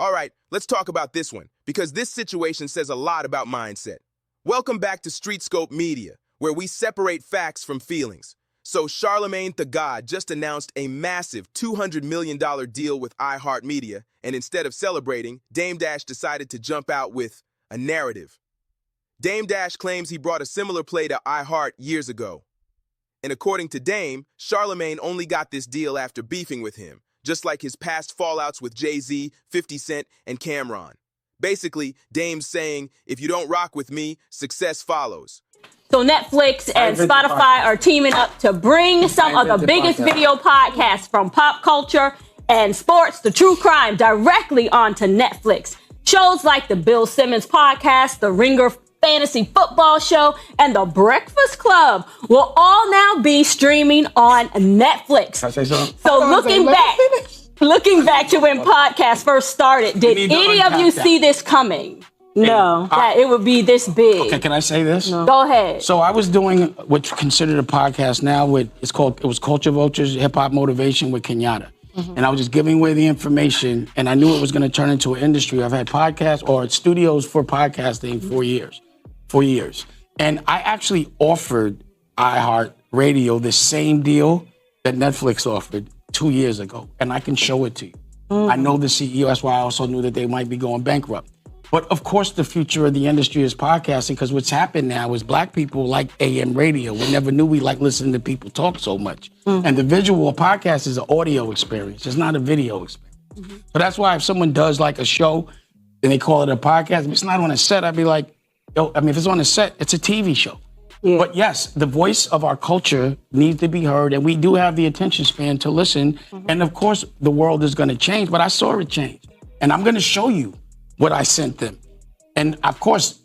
All right, let's talk about this one, because this situation says a lot about mindset. Welcome back to Streetscope Media, where we separate facts from feelings. So Charlamagne Tha God just announced a massive $200 million deal with iHeartMedia, and instead of celebrating, Dame Dash decided to jump out with a narrative. Dame Dash claims he brought a similar play to iHeart years ago. And according to Dame, Charlamagne only got this deal after beefing with him, just like his past fallouts with Jay-Z, 50 Cent, and Cameron. Basically, Dame's saying, if you don't rock with me, success follows. So Netflix and Spotify are teaming up to bring some of the biggest video podcasts from pop culture and sports to true crime directly onto Netflix. Shows like the Bill Simmons podcast, the Ringer Fantasy Football Show, and the Breakfast Club will all now be streaming on Netflix. Can I say something? So looking back to when podcasts first started, did any of you see this coming? No, that it would be this big. Okay, can I say this? No. Go ahead. So I was doing what's considered a podcast now it was Culture Vultures, Hip Hop Motivation with Kenyatta. Mm-hmm. And I was just giving away the information, and I knew it was going to turn into an industry. I've had podcasts or studios for podcasting for years. And I actually offered iHeartRadio the same deal that Netflix offered 2 years ago, and I can show it to you. I know the CEO, that's why I also knew that they might be going bankrupt. But of course, the future of the industry is podcasting, because what's happened now is black people like AM radio. We never knew we liked listening to people talk so much. And the visual podcast is an audio experience. It's not a video experience. So that's why if someone does like a show and they call it a podcast, if it's not on a set, I'd be like, yo, if it's on a set, it's a TV show. Yeah. But yes, the voice of our culture needs to be heard, and we do have the attention span to listen. And of course, the world is going to change, but I saw it change. And I'm going to show you what I sent them. And of course,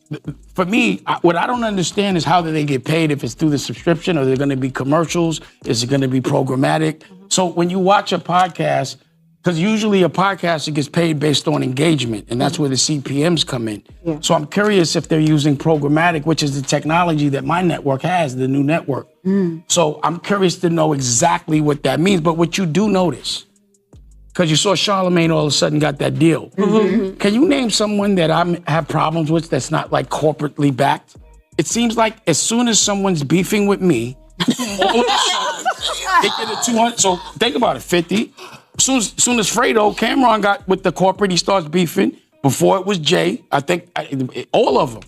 for me, what I don't understand is how do they get paid, if it's through the subscription, or they're going to be commercials, is it going to be programmatic? So when you watch a podcast, because usually a podcaster gets paid based on engagement, and that's where the CPMs come in. Yeah. So I'm curious if they're using programmatic, which is the technology that my network has, the new network. So I'm curious to know exactly what that means. But what you do notice, because you saw Charlamagne all of a sudden got that deal. Can you name someone that I have problems with that's not like corporately backed? It seems like as soon as someone's beefing with me, all of a sudden, they get a 200. So think about it, 50. As soon as Fredo, Cameron got with the corporate, he starts beefing. Before it was Jay, I think all of them.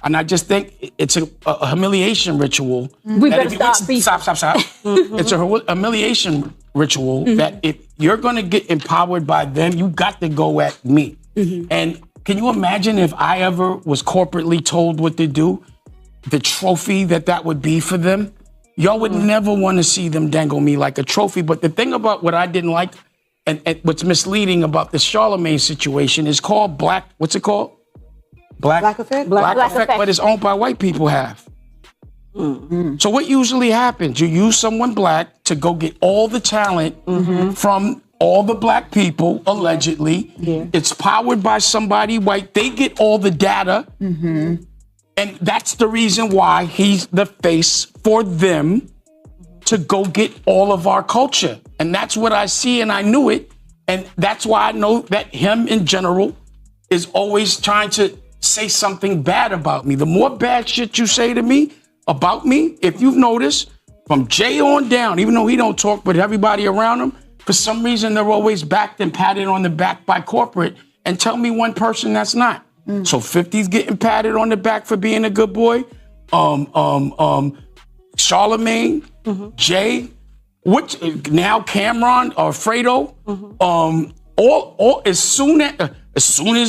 And I just think it's a humiliation ritual. We better stop beefing. Stop. It's a humiliation ritual that if you're going to get empowered by them, you got to go at me. And can you imagine if I ever was corporately told what to do, the trophy that would be for them? Y'all would never want to see them dangle me like a trophy. But the thing about what I didn't like and what's misleading about the Charlamagne situation is called what's it called? Black Effect? Black Effect, but it's owned by white people half. So what usually happens? You use someone black to go get all the talent from all the black people, allegedly. Yeah. It's powered by somebody white. They get all the data. And that's the reason why he's the face for them to go get all of our culture. And that's what I see, and I knew it. And that's why I know that him in general is always trying to say something bad about me. The more bad shit you say to me, about me, if you've noticed, from Jay on down, even though he don't talk, but everybody around him, for some reason they're always backed and patted on the back by corporate. And tell me one person that's not. So 50's getting patted on the back for being a good boy. Charlamagne, Jay, now Cameron or Fredo, all as soon as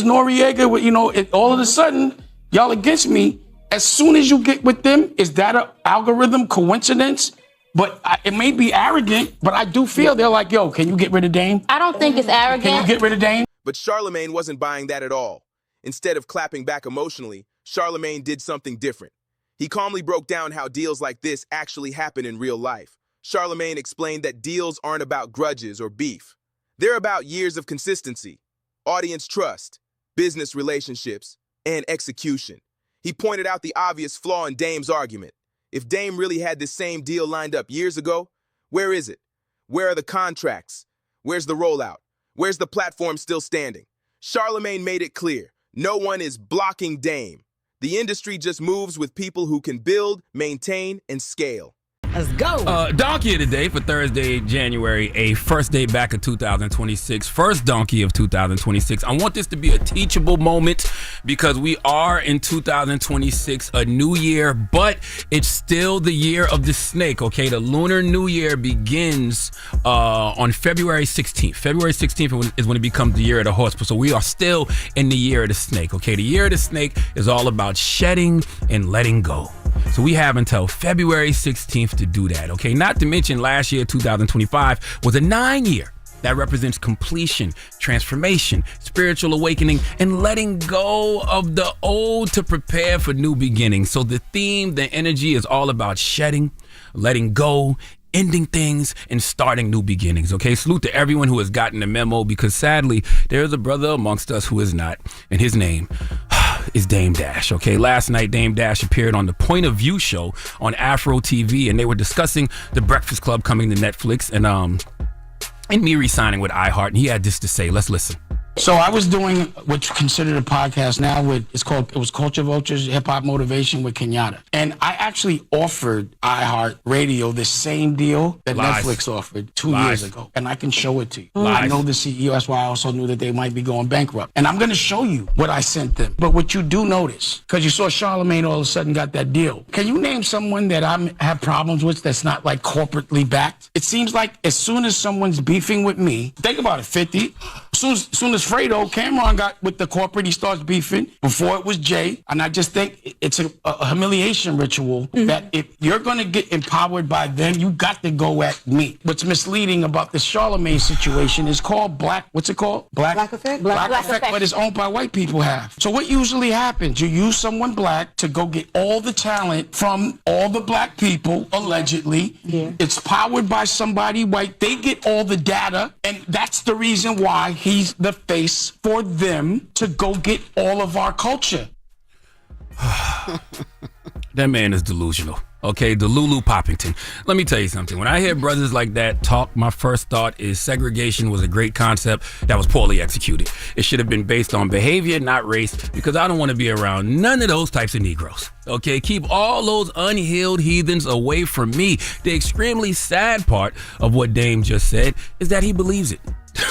Noriega, all of a sudden, y'all against me. As soon as you get with them, is that an algorithm coincidence? But it may be arrogant, but I do feel they're like, yo, can you get rid of Dame? I don't think it's arrogant. Can you get rid of Dame? But Charlamagne wasn't buying that at all. Instead of clapping back emotionally, Charlamagne did something different. He calmly broke down how deals like this actually happen in real life. Charlamagne explained that deals aren't about grudges or beef. They're about years of consistency, audience trust, business relationships, and execution. He pointed out the obvious flaw in Dame's argument. If Dame really had this same deal lined up years ago, where is it? Where are the contracts? Where's the rollout? Where's the platform still standing? Charlamagne made it clear, no one is blocking Dame. The industry just moves with people who can build, maintain, and scale. Let's go. Donkey of the day for Thursday, January 8th. First day back of 2026. First donkey of 2026. I want this to be a teachable moment because we are in 2026, a new year, but it's still the year of the snake, okay? The Lunar New Year begins on February 16th. February 16th is when it becomes the year of the horse. So we are still in the year of the snake, okay? The year of the snake is all about shedding and letting go. So we have until February 16th to do that, okay? Not to mention last year, 2025, was a 9-year. That represents completion, transformation, spiritual awakening, and letting go of the old to prepare for new beginnings. So the theme, the energy is all about shedding, letting go, ending things, and starting new beginnings, okay? Salute to everyone who has gotten the memo because sadly, there is a brother amongst us who is not, and his name is Dame Dash, okay? Last night, Dame Dash appeared on the Point of View show on Afro TV, and they were discussing The Breakfast Club coming to Netflix, and me re-signing with iHeart, and he had this to say. Let's listen. So I was doing what's considered a podcast now it was Culture Vultures, Hip Hop Motivation with Kenyatta. And I actually offered iHeartRadio the same deal that Netflix offered 2 years ago. And I can show it to you. I know the CEO, that's why I also knew that they might be going bankrupt. And I'm going to show you what I sent them. But what you do notice, because you saw Charlamagne all of a sudden got that deal. Can you name someone that I have problems with that's not like corporately backed? It seems like as soon as someone's beefing with me, think about it, 50, as soon as Fredo, Cameron got with the corporate, he starts beefing. Before it was Jay. And I just think it's a humiliation ritual that if you're going to get empowered by them, you got to go at me. What's misleading about the Charlamagne situation is called what's it called? Black Effect? Black Effect, but it's owned by white people half. So what usually happens? You use someone black to go get all the talent from all the black people, allegedly. Yeah. It's powered by somebody white. They get all the data, and that's the reason why he's the face for them to go get all of our culture. That man is delusional. Okay, Delulu Poppington. Let me tell you something. When I hear brothers like that talk, my first thought is segregation was a great concept that was poorly executed. It should have been based on behavior, not race, because I don't want to be around none of those types of Negroes. Okay, keep all those unhealed heathens away from me. The extremely sad part of what Dame just said is that he believes it.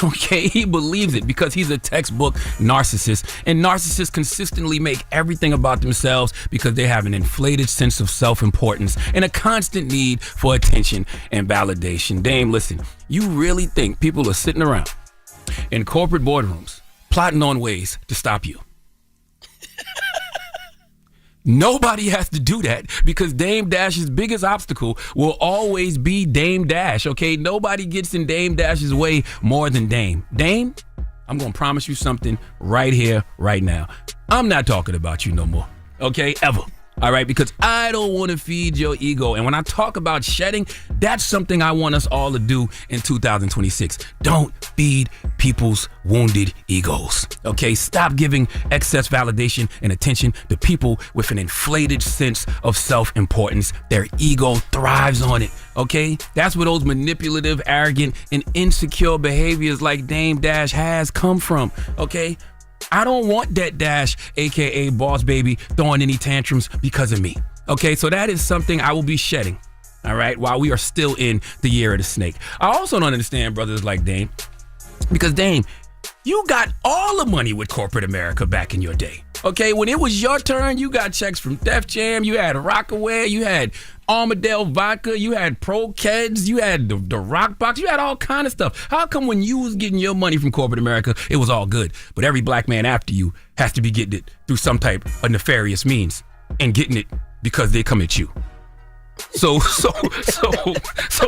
Okay, he believes it because he's a textbook narcissist, and narcissists consistently make everything about themselves because they have an inflated sense of self-importance and a constant need for attention and validation. Dame, listen, you really think people are sitting around in corporate boardrooms plotting on ways to stop you? Nobody has to do that because Dame Dash's biggest obstacle will always be Dame Dash, okay? Nobody gets in Dame Dash's way more than Dame. Dame, I'm going to promise you something right here, right now. I'm not talking about you no more, okay? Ever. All right, because I don't want to feed your ego. And when I talk about shedding, that's something I want us all to do in 2026. Don't feed people's wounded egos. Okay, stop giving excess validation and attention to people with an inflated sense of self-importance. Their ego thrives on it. Okay, that's where those manipulative, arrogant, and insecure behaviors like Dame Dash has come from. Okay. I don't want that Dash, aka Boss Baby, throwing any tantrums because of me. Okay, so that is something I will be shedding, all right, while we are still in the year of the snake. I also don't understand brothers like Dame, because Dame, you got all the money with corporate America back in your day. Okay, when it was your turn, you got checks from Def Jam, you had Roc-A-Fella, you had Armadale Vodka, you had Pro Keds, you had the Rock Box, you had all kind of stuff. How come when you was getting your money from corporate America, it was all good, but every black man after you has to be getting it through some type of nefarious means and getting it because they come at you? So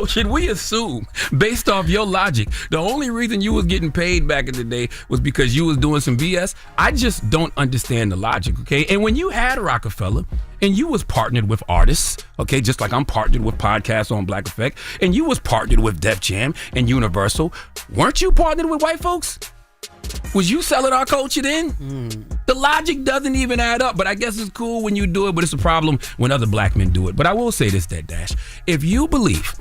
should we assume, based off your logic, the only reason you was getting paid back in the day was because you was doing some BS? I just don't understand the logic, okay? And when you had Roc-A-Fella and you was partnered with artists, okay, just like I'm partnered with podcasts on Black Effect, and you was partnered with Def Jam and Universal, weren't you partnered with white folks? Was you selling our culture then? The logic doesn't even add up, but I guess it's cool when you do it, but it's a problem when other black men do it. But I will say this, that Dash, if you believe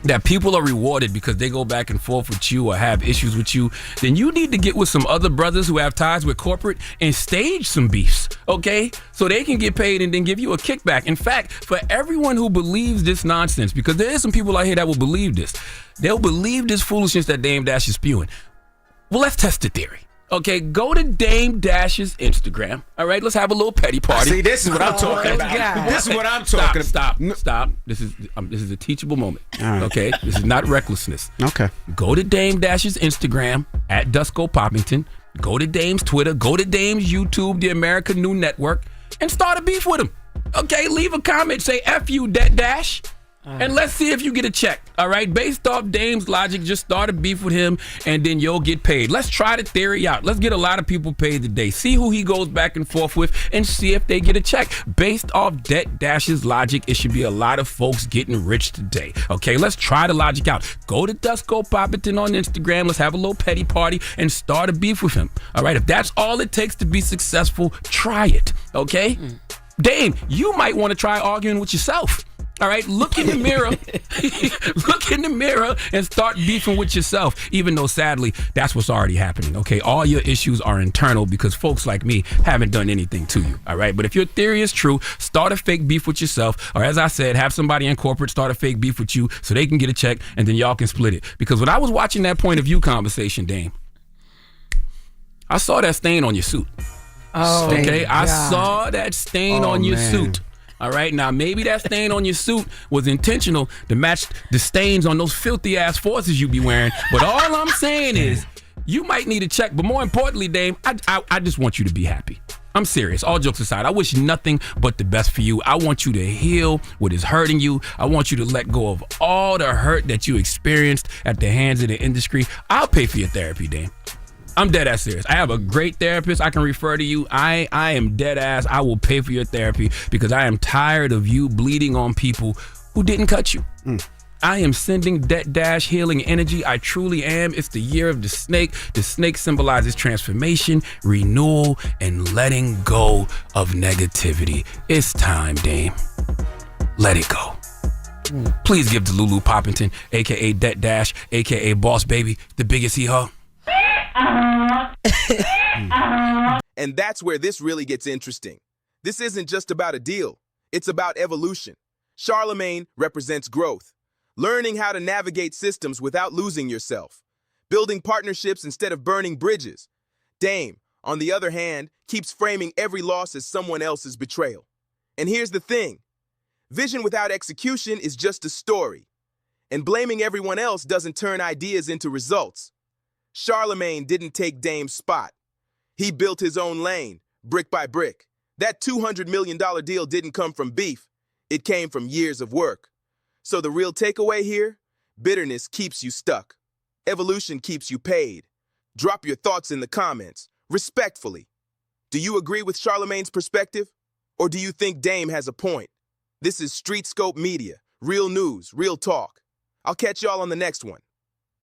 that people are rewarded because they go back and forth with you or have issues with you, then you need to get with some other brothers who have ties with corporate and stage some beefs, okay? So they can get paid and then give you a kickback. In fact, for everyone who believes this nonsense, because there is some people out here that will believe this, they'll believe this foolishness that Dame Dash is spewing. Well, let's test the theory. Okay, go to Dame Dash's Instagram. All right, let's have a little petty party. See, this is what I'm talking about. God. This is what I'm talking about. Stop. This is a teachable moment. Right. Okay, this is not recklessness. Okay. Go to Dame Dash's Instagram at Dusko Poppington. Go to Dame's Twitter. Go to Dame's YouTube, the American New Network, and start a beef with him. Okay, leave a comment. Say F you, Dash. And let's see if you get a check, all right? Based off Dame's logic, just start a beef with him, and then you'll get paid. Let's try the theory out. Let's get a lot of people paid today. See who he goes back and forth with, and see if they get a check. Based off Dash's logic, it should be a lot of folks getting rich today, okay? Let's try the logic out. Go to Dusko Poppington on Instagram. Let's have a little petty party and start a beef with him, all right? If that's all it takes to be successful, try it, okay? Dame, you might want to try arguing with yourself. All right, look in the mirror. Look in the mirror and start beefing with yourself, even though, sadly, that's what's already happening, okay? All your issues are internal because folks like me haven't done anything to you, all right? But if your theory is true, start a fake beef with yourself, or as I said, have somebody in corporate start a fake beef with you so they can get a check, and then y'all can split it. Because when I was watching that point of view conversation, Dame, I saw that stain on your suit. Oh, okay? God. I saw that stain on your suit. All right, now maybe that stain on your suit was intentional to match the stains on those filthy ass forces you be wearing. But all I'm saying is you might need a check. But more importantly, Dame, I just want you to be happy. I'm serious. All jokes aside, I wish nothing but the best for you. I want you to heal what is hurting you. I want you to let go of all the hurt that you experienced at the hands of the industry. I'll pay for your therapy, Dame. I'm dead ass serious. I have a great therapist I can refer to you. I am dead ass. I will pay for your therapy because I am tired of you bleeding on people who didn't cut you. I am sending Dash healing energy. I truly am. It's the year of the snake. The snake symbolizes transformation, renewal, and letting go of negativity. It's time, Dame. Let it go. Please give to Lulu Poppington, a.k.a. Dash, a.k.a. Boss Baby, the biggest hee-haw. And that's where this really gets interesting. This isn't just about a deal. It's about evolution. Charlamagne represents growth, learning how to navigate systems without losing yourself, building partnerships instead of burning bridges. Dame, on the other hand, keeps framing every loss as someone else's betrayal. And here's the thing. Vision without execution is just a story. And blaming everyone else doesn't turn ideas into results. Charlamagne didn't take Dame's spot. He built his own lane, brick by brick. That $200 million deal didn't come from beef. It came from years of work. So the real takeaway here? Bitterness keeps you stuck. Evolution keeps you paid. Drop your thoughts in the comments, respectfully. Do you agree with Charlemagne's perspective? Or do you think Dame has a point? This is Street Scope Media. Real news, real talk. I'll catch y'all on the next one.